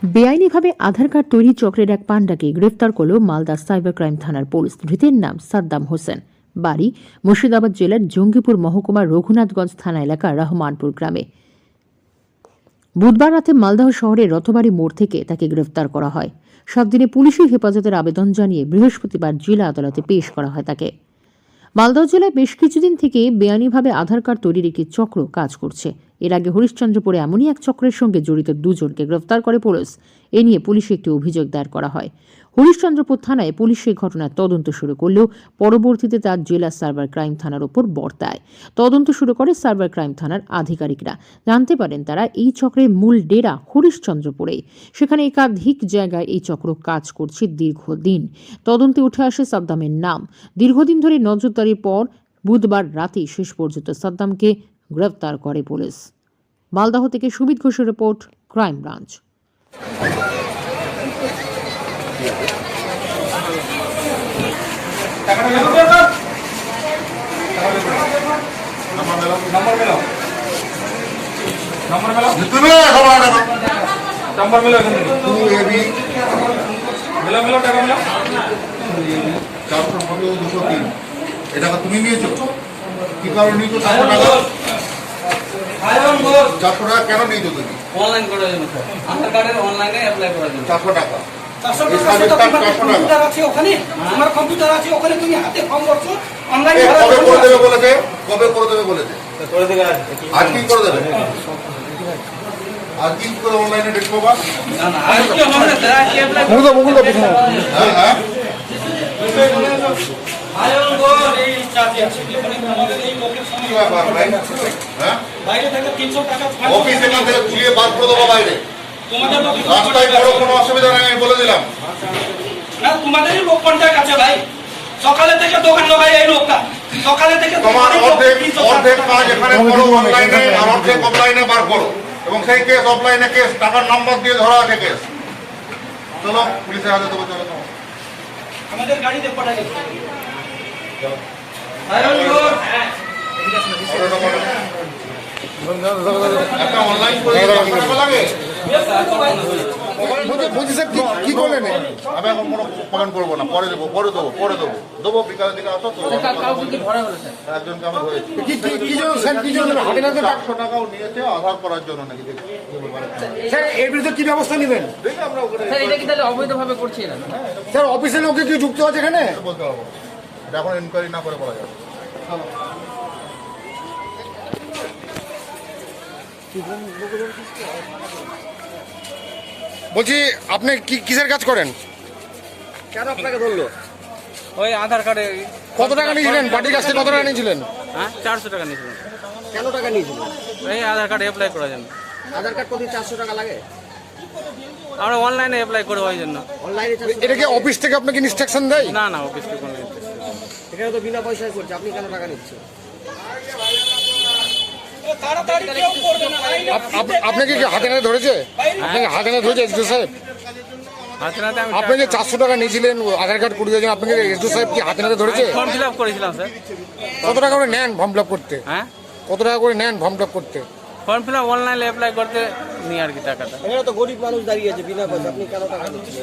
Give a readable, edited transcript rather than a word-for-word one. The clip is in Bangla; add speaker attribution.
Speaker 1: বেআইনিভাবে আধার কার্ড তৈরি চক্রের এক পাণ্ডাকে গ্রেফতার করল মালদা সাইবার ক্রাইম থানার পুলিশ। ধৃতের নাম সাদ্দাম হোসেন, বাড়ি মুর্শিদাবাদ জেলার জঙ্গিপুর মহকুমার রঘুনাথগঞ্জ থানা এলাকার রহমানপুর গ্রামে। বুধবার রাতে মালদহ শহরের রথবাড়ি মোড় থেকে তাকে গ্রেফতার করা হয়। 7 দিনে পুলিশি হেফাজতের আবেদন জানিয়ে বৃহস্পতিবার জেলা আদালতে পেশ করা হয় তাকে। মালদহ জেলায় বেশ কিছুদিন থেকে বেআইনিভাবে আধার কার্ড তৈরির একটি চক্র কাজ করছে। এর আগে হরিশ্চন্দ্রপুরে এমনই এক চক্রের সঙ্গে জড়িত 2 জনকে গ্রেফতার করে পুলিশ। এ নিয়ে পুলিশে একটি অভিযোগ দায়ের করা হয়। হরিশ্চন্দ্রপুর থানায় পুলিশ এই ঘটনার তদন্ত শুরু করলেও পরবর্তীতে তার জেলা সাইবার ক্রাইম থানার উপর বর্তায়। তদন্ত শুরু করে সাইবার ক্রাইম থানার আধিকারিকরা। জানতে পারেন তারা এই চক্রের মূল ডেরা হরিশ্চন্দ্রপুরে। সেখানে একাধিক জায়গায় এই চক্র কাজ করছে দীর্ঘদিন। তদন্তে উঠে আসে সাদ্দামের নাম। দীর্ঘদিন ধরে নজরদারির পর বুধবার রাতে শেষ পর্যন্ত সাদ্দামকে গ্রেফতার করে পুলিশ। মালদহ থেকে সুমিত ঘোষের রিপোর্ট, ক্রাইম ব্রাঞ্চ।
Speaker 2: তুমি নিয়েছো কি কারণে নিয়েছো? 400 টাকা কেন নিয়েছো তুমি?
Speaker 3: অনলাইন করার জন্য, আধার কার্ডের অনলাইনে অ্যাপ্লাই করার জন্য।
Speaker 2: 400 টাকা।
Speaker 3: আমার কম্পিউটার আছে ওখানে, তুমি হাতে ফর্ম করছো অনলাইনে।
Speaker 2: কবে করে দেবে বলেছে? কবে করে দেবে বলেছে?
Speaker 3: করে দেবে
Speaker 2: আজ কি করে দেবে? আজ কি করে অনলাইনে দেখবো বা?
Speaker 3: না না, আর কি আমাদের দ্বারা কি অ্যাপ্লাই করব?
Speaker 2: হ্যাঁ হ্যাঁ
Speaker 3: আয়ন গো এই চার্জ আছে আমাদের এই লোকের সঙ্গে
Speaker 2: হ্যাঁ
Speaker 3: বাইরে থেকে 300 টাকা
Speaker 2: অফিস এখান থেকে তুলিয়ে বাদ করে দেবো বাইরে।
Speaker 3: তোমাদের লোক
Speaker 2: রাস্তায় বড় কোনো অসুবিধা নেই, আমি বলে দিলাম।
Speaker 3: না, তোমাদেরই লোক কন্টাক্ট আছে ভাই। সকালে থেকে দোকান লাগাই এই লোকটা, সকালে থেকে
Speaker 2: তোমার অর্ধেক কাজ এখানে করো অনলাইনে, আর অর্ধেক অফলাইনে বার করো, এবং সেই কেস অফলাইনে কেস টাকার নাম্বার দিয়ে ধরা আছে কেস। চলো পুলিশের হাতে দেবো। চলো
Speaker 3: আমাদের গাড়িতে পাঠাই আয়ন গো
Speaker 2: একটা অনলাইন করে লাগে।
Speaker 4: কি করলেন?
Speaker 2: আমি এখন কোনো কমেন্ট করবো না, পরে দেবো দেবো বিকালের দিকে আসো। তো একজনকে আমি ধরেছি।
Speaker 4: কি জন্য
Speaker 2: 400 টাকাও নিয়েছে আধার করার জন্য নাকি।
Speaker 4: স্যার এর বিরুদ্ধে কি ব্যবস্থা নেবেন?
Speaker 2: দেখি আমরা ওখানে
Speaker 3: এটা কি তাহলে অবৈধভাবে করছে না?
Speaker 4: স্যার অফিসের লোকে কি যুক্ত আছে এখানে?
Speaker 2: বলতে পারবো না, এটা এখন ইনকোয়ারি না করে বলা যাবে।
Speaker 4: বলছি আপনি কিসের কাজ করেন?
Speaker 3: কেন আপনাকে ধরলো? ওই আধার কার্ডে
Speaker 4: কত টাকা নিয়েছিলেন? পার্টির কাছ থেকে কত টাকা নিয়েছিলেন?
Speaker 3: হ্যাঁ 400 টাকা নিয়েছিলাম।
Speaker 5: কেন টাকা নিয়েছিলেন?
Speaker 3: এই আধার কার্ড অ্যাপ্লাই করার জন্য।
Speaker 5: আধার কার্ড প্রতি 400 টাকা লাগে?
Speaker 3: আমরা অনলাইনে অ্যাপ্লাই করে ওই জন্য।
Speaker 5: অনলাইনে 400
Speaker 4: এটা কি অফিস থেকে আপনাকে ইনস্ট্রাকশন দেয়?
Speaker 3: না না, অফিস থেকে কোনো
Speaker 5: এখানে তো বিনা পয়সায় করছে, আপনি কেন টাকা নিচ্ছেন?
Speaker 4: আপনাকে কি হাতে নাতে ধরেছে? আপনাকে হাতে নাতে ধরেছে এসডি সাহেব?
Speaker 3: হাতে নাতে আমি
Speaker 4: আপনি যে 400 টাকা নিয়েছিলেন আধার কার্ড করে দিয়েছেন, আপনাকে এসডি সাহেব কি হাতে নাতে ধরেছে?
Speaker 3: ফর্ম ফিল আপ করেছিলাম স্যার।
Speaker 4: কত টাকা করে নেন ফর্ম ফিল আপ করতে?
Speaker 3: হ্যাঁ,
Speaker 4: কত টাকা করে নেন ফর্ম ফিল আপ করতে?
Speaker 3: ফর্ম ফিল আপ অনলাইনে অ্যাপ্লাই করতে নিয়ে আর কি টাকাটা।
Speaker 5: এখানে তো গরিব মানুষ দাঁড়িয়ে আছে বিনা পয়সা, আপনি কেন টাকা নিচ্ছেন?